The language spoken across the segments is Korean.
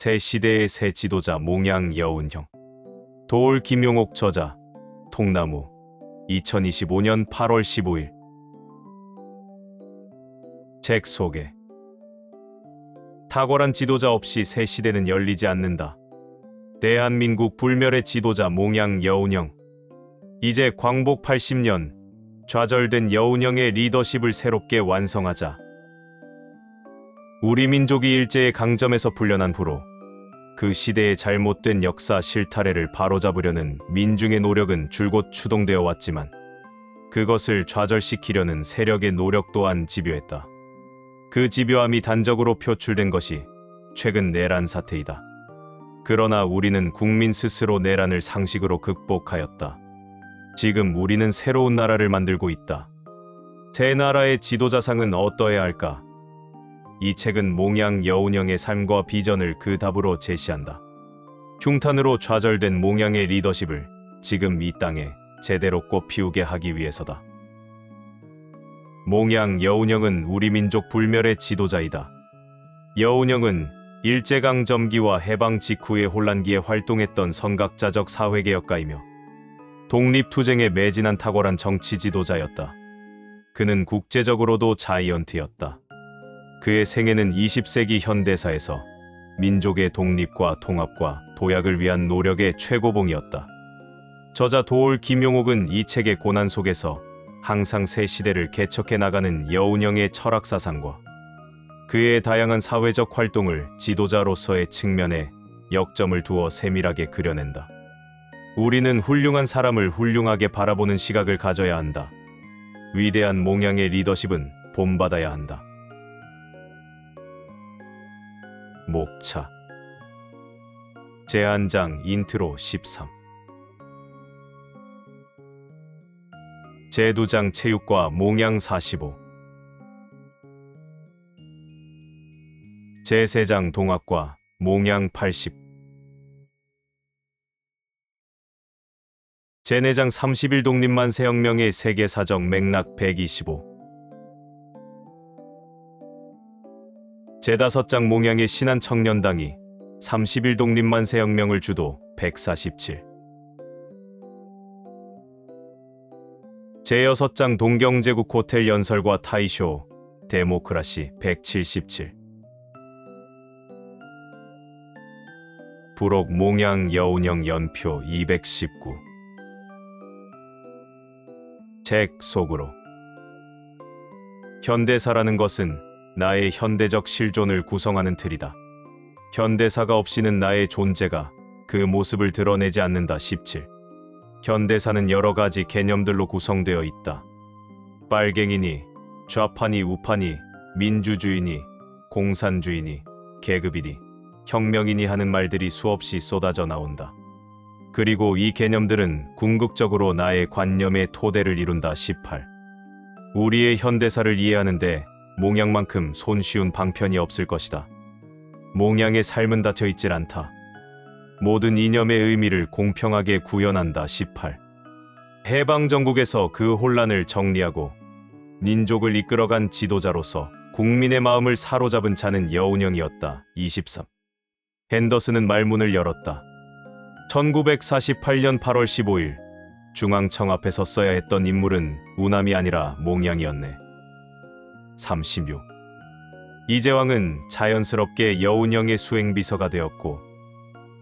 새 시대의 새 지도자 몽양 여운형. 도올 김용옥 저자. 통나무. 2025년 8월 15일. 책 소개. 탁월한 지도자 없이 새 시대는 열리지 않는다. 대한민국 불멸의 지도자 몽양 여운형. 이제 광복 80년, 좌절된 여운형의 리더십을 새롭게 완성하자. 우리 민족이 일제의 강점에서 풀려난 후로 그 시대의 잘못된 역사 실타래를 바로잡으려는 민중의 노력은 줄곧 추동되어 왔지만 그것을 좌절시키려는 세력의 노력 또한 집요했다. 그 집요함이 단적으로 표출된 것이 최근 내란 사태이다. 그러나 우리는 국민 스스로 내란을 상식으로 극복하였다. 지금 우리는 새로운 나라를 만들고 있다. 새 나라의 지도자상은 어떠해야 할까? 이 책은 몽양 여운형의 삶과 비전을 그 답으로 제시한다. 흉탄으로 좌절된 몽양의 리더십을 지금 이 땅에 제대로 꽃피우게 하기 위해서다. 몽양 여운형은 우리 민족 불멸의 지도자이다. 여운형은 일제강점기와 해방 직후의 혼란기에 활동했던 선각자적 사회개혁가이며 독립투쟁에 매진한 탁월한 정치 지도자였다. 그는 국제적으로도 자이언트였다. 그의 생애는 20세기 현대사에서 민족의 독립과 통합과 도약을 위한 노력의 최고봉이었다. 저자 도올 김용옥은 이 책의 고난 속에서 항상 새 시대를 개척해 나가는 여운형의 철학사상과 그의 다양한 사회적 활동을 지도자로서의 측면에 역점을 두어 세밀하게 그려낸다. 우리는 훌륭한 사람을 훌륭하게 바라보는 시각을 가져야 한다. 위대한 몽양의 리더십은 본받아야 한다. 목차. 제한장 인트로 13. 제2장 체육과 몽양 45. 제3장 동학과 몽양 80. 제4장 30일 독립만세혁명의 세계사적 맥락 125. 제5장 몽양의 신한청년당이 30일 독립만세혁명을 주도 147. 제6장 동경제국 호텔 연설과 타이쇼 데모크라시 177. 부록 몽양 여운형 연표 219. 책 속으로. 현대사라는 것은 나의 현대적 실존을 구성하는 틀이다. 현대사가 없이는 나의 존재가 그 모습을 드러내지 않는다. 17. 현대사는 여러 가지 개념들로 구성되어 있다. 빨갱이니, 좌파니, 우파니, 민주주의니, 공산주의니, 계급이니, 혁명이니 하는 말들이 수없이 쏟아져 나온다. 그리고 이 개념들은 궁극적으로 나의 관념의 토대를 이룬다. 18. 우리의 현대사를 이해하는데 몽양만큼 손쉬운 방편이 없을 것이다. 몽양의 삶은 닫혀 있질 않다. 모든 이념의 의미를 공평하게 구현한다. 18. 해방정국에서 그 혼란을 정리하고 민족을 이끌어간 지도자로서 국민의 마음을 사로잡은 자는 여운형이었다. 23. 핸더슨은 말문을 열었다. 1948년 8월 15일 중앙청 앞에 섰어야 했던 인물은 우남이 아니라 몽양이었네. 36. 이재왕은 자연스럽게 여운형의 수행비서가 되었고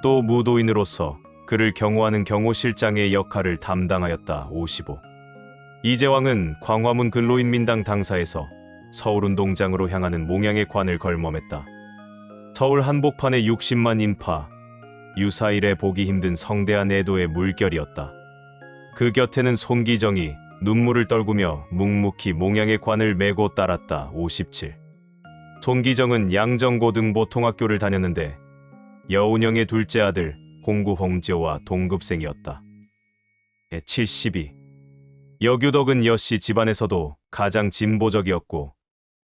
또 무도인으로서 그를 경호하는 경호실장의 역할을 담당하였다. 55. 이재왕은 광화문 근로인민당 당사에서 서울운동장으로 향하는 몽양의 관을 걸멈했다. 서울 한복판의 60만 인파, 유사일에 보기 힘든 성대한 애도의 물결이었다. 그 곁에는 손기정이 눈물을 떨구며 묵묵히 몽양의 관을 메고 따랐다. 57. 손기정은 양정고등보통학교를 다녔는데 여운형의 둘째 아들 홍구 홍지호와 동급생이었다. 72. 여규덕은 여씨 집안에서도 가장 진보적이었고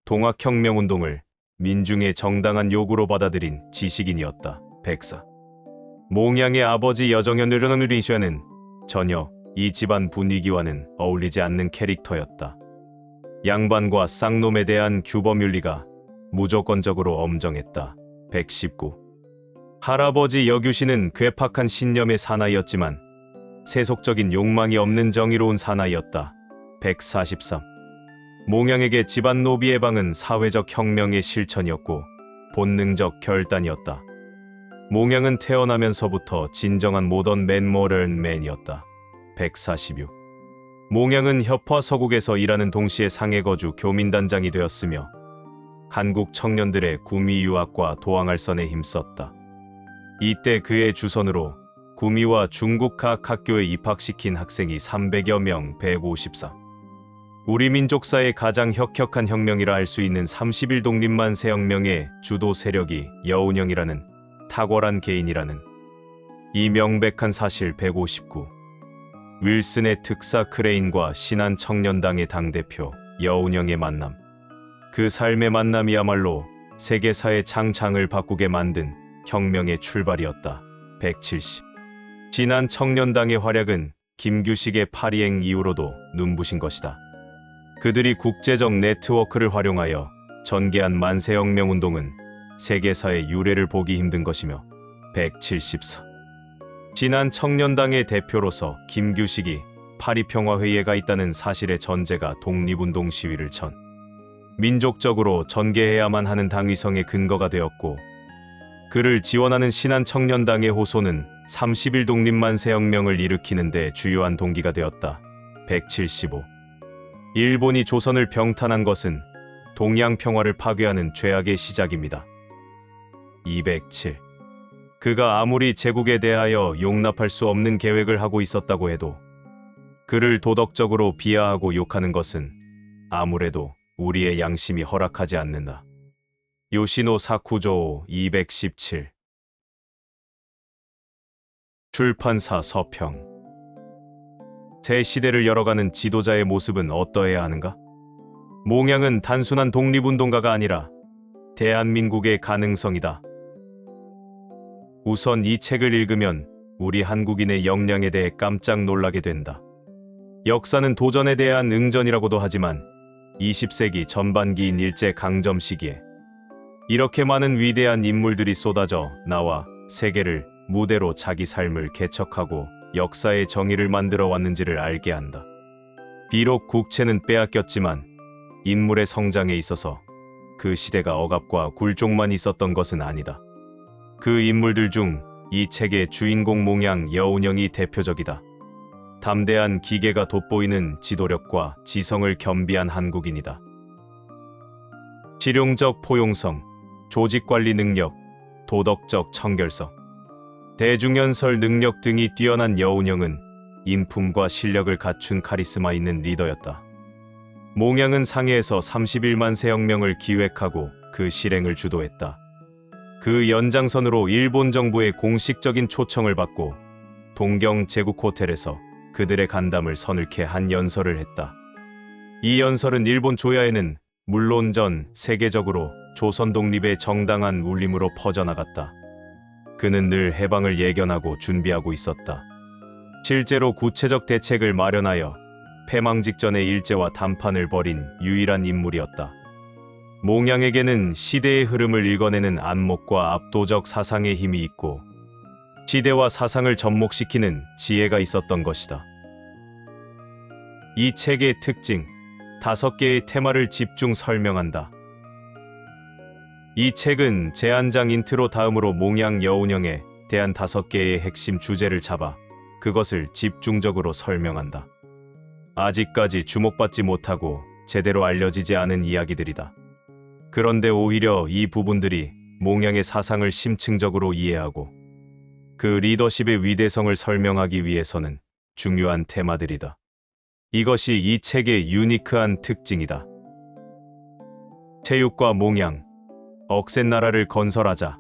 동학혁명운동을 민중의 정당한 요구로 받아들인 지식인이었다. 104. 몽양의 아버지 여정현 르르리샤는 전혀 이 집안 분위기와는 어울리지 않는 캐릭터였다. 양반과 쌍놈에 대한 규범윤리가 무조건적으로 엄정했다. 119. 할아버지 여규신은 괴팍한 신념의 사나이였지만 세속적인 욕망이 없는 정의로운 사나이였다. 143. 몽양에게 집안 노비 해방은 사회적 혁명의 실천이었고 본능적 결단이었다. 몽양은 태어나면서부터 진정한 모던 맨 모던 맨이었다. 146. 몽양은 협화 서국에서 일하는 동시에 상해거주 교민단장이 되었으며 한국 청년들의 구미 유학과 도항할선에 힘썼다. 이때 그의 주선으로 구미와 중국 각 학교에 입학시킨 학생이 300여 명, 154. 우리 민족사의 가장 혁혁한 혁명이라 할 수 있는 30일 독립만세 혁명의 주도 세력이 여운형이라는 탁월한 개인이라는 이 명백한 사실. 159. 윌슨의 특사 크레인과 신한 청년당의 당대표 여운형의 만남. 그 삶의 만남이야말로 세계사의 장창을 바꾸게 만든 혁명의 출발이었다. 170. 신한 청년당의 활약은 김규식의 파리행 이후로도 눈부신 것이다. 그들이 국제적 네트워크를 활용하여 전개한 만세혁명운동은 세계사의 유례를 보기 힘든 것이며 174. 신한 청년당의 대표로서 김규식이 파리평화회의에 가 있다는 사실의 전제가 독립운동 시위를 전 민족적으로 전개해야만 하는 당위성의 근거가 되었고 그를 지원하는 신한 청년당의 호소는 30일 독립만세혁명을 일으키는 데 주요한 동기가 되었다. 175. 일본이 조선을 병탄한 것은 동양 평화를 파괴하는 죄악의 시작입니다. 207. 그가 아무리 제국에 대하여 용납할 수 없는 계획을 하고 있었다고 해도 그를 도덕적으로 비하하고 욕하는 것은 아무래도 우리의 양심이 허락하지 않는다. 요시노 사쿠조 217. 출판사 서평. 새 시대를 열어가는 지도자의 모습은 어떠해야 하는가? 몽양은 단순한 독립운동가가 아니라 대한민국의 가능성이다. 우선 이 책을 읽으면 우리 한국인의 역량에 대해 깜짝 놀라게 된다. 역사는 도전에 대한 응전이라고도 하지만 20세기 전반기인 일제강점 시기에 이렇게 많은 위대한 인물들이 쏟아져 나와 세계를 무대로 자기 삶을 개척하고 역사의 정의를 만들어 왔는지를 알게 한다. 비록 국채는 빼앗겼지만 인물의 성장에 있어서 그 시대가 억압과 굴종만 있었던 것은 아니다. 그 인물들 중 이 책의 주인공 몽양 여운형이 대표적이다. 담대한 기계가 돋보이는 지도력과 지성을 겸비한 한국인이다. 실용적 포용성, 조직관리 능력, 도덕적 청결성, 대중연설 능력 등이 뛰어난 여운형은 인품과 실력을 갖춘 카리스마 있는 리더였다. 몽양은 상해에서 31만세 혁명을 기획하고 그 실행을 주도했다. 그 연장선으로 일본 정부의 공식적인 초청을 받고 동경 제국 호텔에서 그들의 간담을 서늘케 한 연설을 했다. 이 연설은 일본 조야에는 물론 전 세계적으로 조선 독립의 정당한 울림으로 퍼져나갔다. 그는 늘 해방을 예견하고 준비하고 있었다. 실제로 구체적 대책을 마련하여 패망 직전의 일제와 담판을 벌인 유일한 인물이었다. 몽양에게는 시대의 흐름을 읽어내는 안목과 압도적 사상의 힘이 있고 시대와 사상을 접목시키는 지혜가 있었던 것이다. 이 책의 특징, 5개의 테마를 집중 설명한다. 이 책은 제한장 인트로 다음으로 몽양 여운형에 대한 5개의 핵심 주제를 잡아 그것을 집중적으로 설명한다. 아직까지 주목받지 못하고 제대로 알려지지 않은 이야기들이다. 그런데 오히려 이 부분들이 몽양의 사상을 심층적으로 이해하고 그 리더십의 위대성을 설명하기 위해서는 중요한 테마들이다. 이것이 이 책의 유니크한 특징이다. 체육과 몽양, 억센 나라를 건설하자.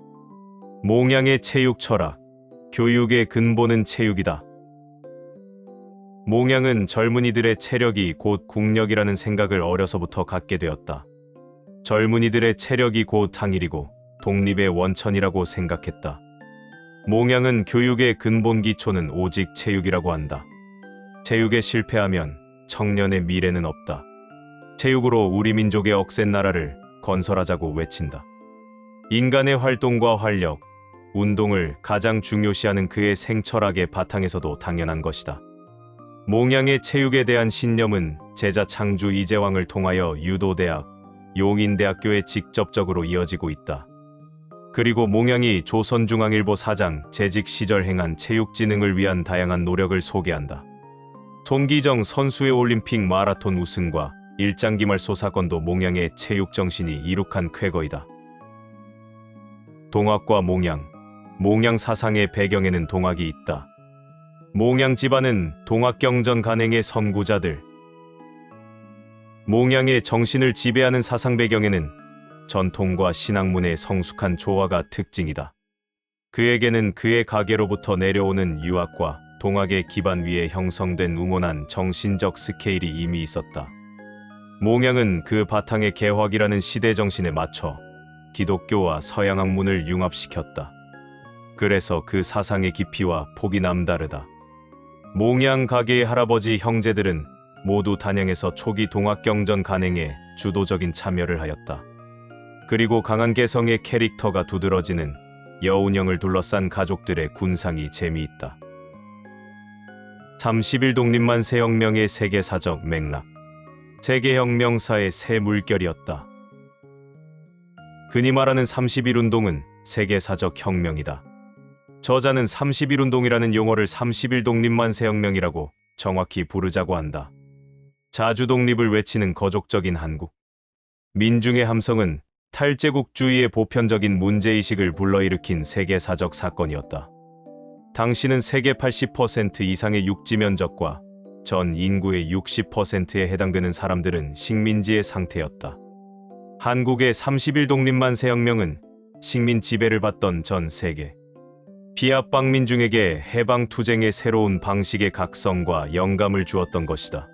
몽양의 체육 철학, 교육의 근본은 체육이다. 몽양은 젊은이들의 체력이 곧 국력이라는 생각을 어려서부터 갖게 되었다. 젊은이들의 체력이 곧 당일이고 독립의 원천이라고 생각했다. 몽양은 교육의 근본 기초는 오직 체육이라고 한다. 체육에 실패하면 청년의 미래는 없다. 체육으로 우리 민족의 억센 나라를 건설하자고 외친다. 인간의 활동과 활력, 운동을 가장 중요시하는 그의 생철학의 바탕에서도 당연한 것이다. 몽양의 체육에 대한 신념은 제자 창주 이재왕을 통하여 유도대학, 용인대학교에 직접적으로 이어지고 있다. 그리고 몽양이 조선중앙일보 사장 재직 시절 행한 체육진흥을 위한 다양한 노력을 소개한다. 손기정 선수의 올림픽 마라톤 우승과 일장기말소 사건도 몽양의 체육정신이 이룩한 쾌거이다. 동학과 몽양, 몽양 사상의 배경에는 동학이 있다. 몽양 집안은 동학경전 간행의 선구자들. 몽양의 정신을 지배하는 사상 배경에는 전통과 신학문의 성숙한 조화가 특징이다. 그에게는 그의 가계로부터 내려오는 유학과 동학의 기반 위에 형성된 웅원한 정신적 스케일이 이미 있었다. 몽양은 그 바탕의 개화기라는 시대 정신에 맞춰 기독교와 서양 학문을 융합시켰다. 그래서 그 사상의 깊이와 폭이 남다르다. 몽양 가계의 할아버지 형제들은 모두 단양에서 초기 동학경전 간행에 주도적인 참여를 하였다. 그리고 강한 개성의 캐릭터가 두드러지는 여운형을 둘러싼 가족들의 군상이 재미있다. 30일 독립만세 혁명의 세계사적 맥락. 세계혁명사의 새 물결이었다. 그니 말하는 30.1운동은 세계사적 혁명이다. 저자는 30.1운동이라는 용어를 30일 독립만세 혁명이라고 정확히 부르자고 한다. 자주 독립을 외치는 거족적인 한국. 민중의 함성은 탈제국주의의 보편적인 문제의식을 불러일으킨 세계사적 사건이었다. 당시는 세계 80% 이상의 육지 면적과 전 인구의 60%에 해당되는 사람들은 식민지의 상태였다. 한국의 30일 독립만세 혁명은 식민 지배를 받던 전 세계 비합방 민중에게 해방투쟁의 새로운 방식의 각성과 영감을 주었던 것이다.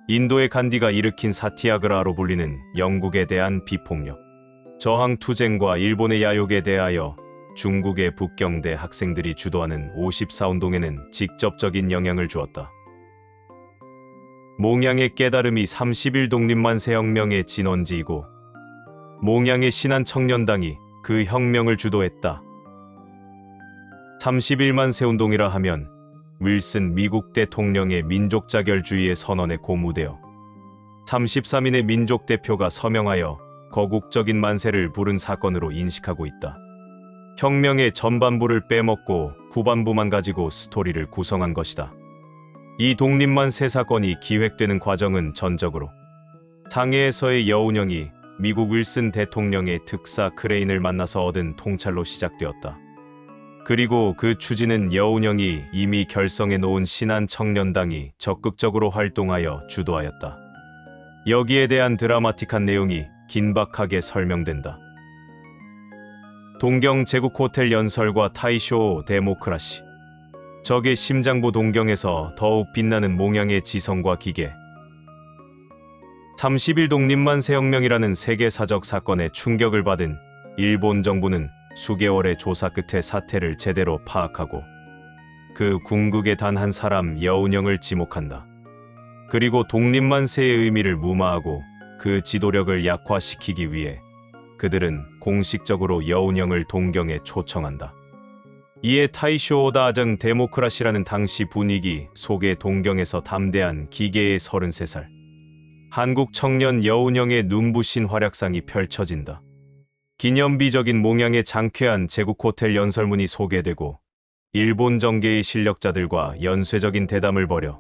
인도의 간디가 일으킨 사티아그라로 불리는 영국에 대한 비폭력 저항투쟁과 일본의 야욕에 대하여 중국의 북경대 학생들이 주도하는 54운동에는 직접적인 영향을 주었다. 몽양의 깨달음이 30일 독립만세 혁명의 진원지이고 몽양의 신한청년당이 그 혁명을 주도했다. 30일만세 운동이라 하면 윌슨 미국 대통령의 민족자결주의의 선언에 고무되어 33인의 민족 대표가 서명하여 거국적인 만세를 부른 사건으로 인식하고 있다. 혁명의 전반부를 빼먹고 후반부만 가지고 스토리를 구성한 것이다. 이 독립만세 사건이 기획되는 과정은 전적으로 상해에서의 여운형이 미국 윌슨 대통령의 특사 크레인을 만나서 얻은 통찰로 시작되었다. 그리고 그 추진은 여운형이 이미 결성해 놓은 신한청년당이 적극적으로 활동하여 주도하였다. 여기에 대한 드라마틱한 내용이 긴박하게 설명된다. 동경 제국호텔 연설과 타이쇼 데모크라시. 적의 심장부 동경에서 더욱 빛나는 몽양의 지성과 기계. 30일 독립만세 혁명이라는 세계사적 사건에 충격을 받은 일본 정부는 수개월의 조사 끝에 사태를 제대로 파악하고 그 궁극의 단 한 사람 여운형을 지목한다. 그리고 독립만세의 의미를 무마하고 그 지도력을 약화시키기 위해 그들은 공식적으로 여운형을 동경에 초청한다. 이에 타이쇼 다정 데모크라시라는 당시 분위기 속에 동경에서 담대한 기계의 33살 한국 청년 여운형의 눈부신 활약상이 펼쳐진다. 기념비적인 몽양의 장쾌한 제국호텔 연설문이 소개되고 일본 정계의 실력자들과 연쇄적인 대담을 벌여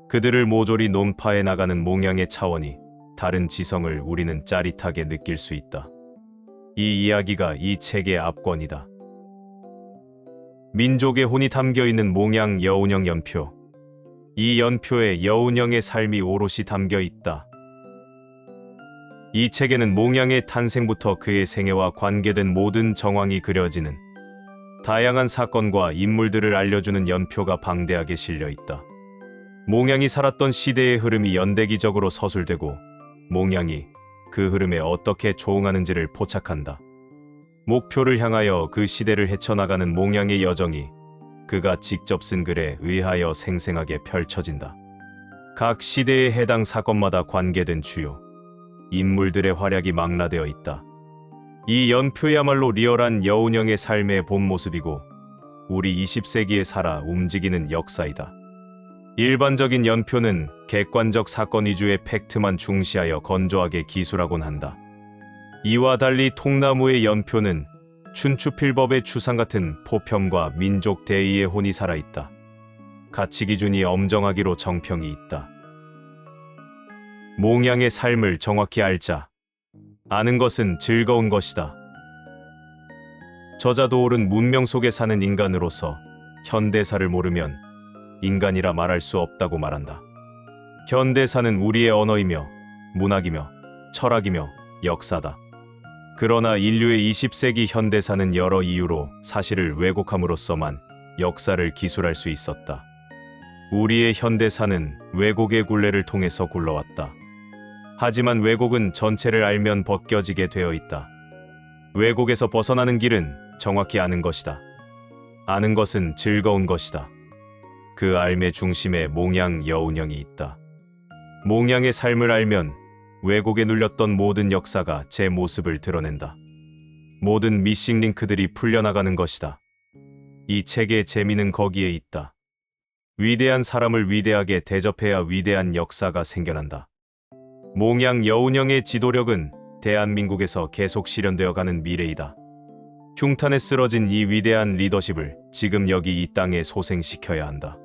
그들을 모조리 논파해 나가는 몽양의 차원이 다른 지성을 우리는 짜릿하게 느낄 수 있다. 이 이야기가 이 책의 압권이다. 민족의 혼이 담겨있는 몽양 여운형 연표. 이 연표에 여운형의 삶이 오롯이 담겨 있다. 이 책에는 몽양의 탄생부터 그의 생애와 관계된 모든 정황이 그려지는 다양한 사건과 인물들을 알려주는 연표가 방대하게 실려 있다. 몽양이 살았던 시대의 흐름이 연대기적으로 서술되고 몽양이 그 흐름에 어떻게 조응하는지를 포착한다. 목표를 향하여 그 시대를 헤쳐나가는 몽양의 여정이 그가 직접 쓴 글에 의하여 생생하게 펼쳐진다. 각 시대에 해당 사건마다 관계된 주요 인물들의 활약이 망라되어 있다. 이 연표야말로 리얼한 여운형의 삶의 본 모습이고 우리 20세기에 살아 움직이는 역사이다. 일반적인 연표는 객관적 사건 위주의 팩트만 중시하여 건조하게 기술하곤 한다. 이와 달리 통나무의 연표는 춘추필법의 추상 같은 포평과 민족 대의의 혼이 살아있다. 가치 기준이 엄정하기로 정평이 있다. 몽양의 삶을 정확히 알자. 아는 것은 즐거운 것이다. 저자도 옳은 문명 속에 사는 인간으로서 현대사를 모르면 인간이라 말할 수 없다고 말한다. 현대사는 우리의 언어이며 문학이며 철학이며 역사다. 그러나 인류의 20세기 현대사는 여러 이유로 사실을 왜곡함으로써만 역사를 기술할 수 있었다. 우리의 현대사는 왜곡의 굴레를 통해서 굴러왔다. 하지만 왜곡은 전체를 알면 벗겨지게 되어 있다. 왜곡에서 벗어나는 길은 정확히 아는 것이다. 아는 것은 즐거운 것이다. 그 알매 중심에 몽양 여운형이 있다. 몽양의 삶을 알면 왜곡에 눌렸던 모든 역사가 제 모습을 드러낸다. 모든 미싱 링크들이 풀려나가는 것이다. 이 책의 재미는 거기에 있다. 위대한 사람을 위대하게 대접해야 위대한 역사가 생겨난다. 몽양 여운형의 지도력은 대한민국에서 계속 실현되어 가는 미래이다. 흉탄에 쓰러진 이 위대한 리더십을 지금 여기 이 땅에 소생시켜야 한다.